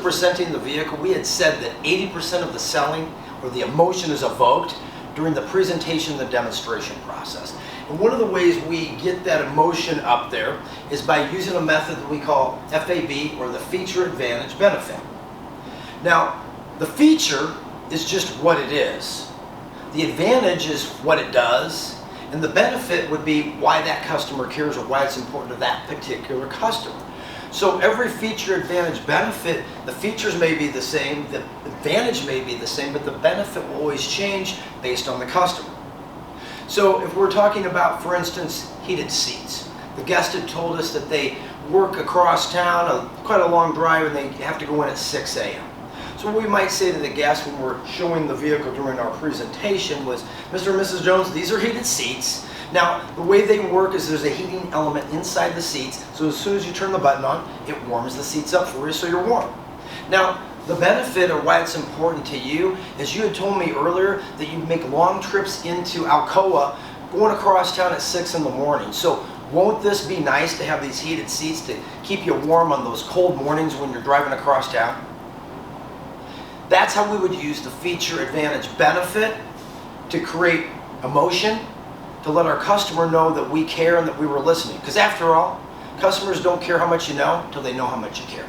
presenting the vehicle, we had said that 80% of the selling or the emotion is evoked during the presentation and the demonstration process. And one of the ways we get that emotion up there is by using a method that we call FAB, or the feature advantage benefit. Now, the feature is just what it is. The advantage is what it does, and the benefit would be why that customer cares or why it's important to that particular customer. So every feature advantage benefit, the features may be the same, the advantage may be the same, but the benefit will always change based on the customer. So if we're talking about, for instance, heated seats, the guest had told us that they work across town, quite a long drive, and they have to go in at 6 a.m. So what we might say to the guest when we're showing the vehicle during our presentation was, Mr. and Mrs. Jones, these are heated seats. Now, the way they work is there's a heating element inside the seats, so as soon as you turn the button on, it warms the seats up for you so you're warm. Now, the benefit or why it's important to you is you had told me earlier that you make long trips into Alcoa going across town at 6 in the morning. So won't this be nice to have these heated seats to keep you warm on those cold mornings when you're driving across town? That's how we would use the feature advantage benefit to create emotion, to let our customer know that we care and that we were listening. Because after all, customers don't care how much you know until they know how much you care.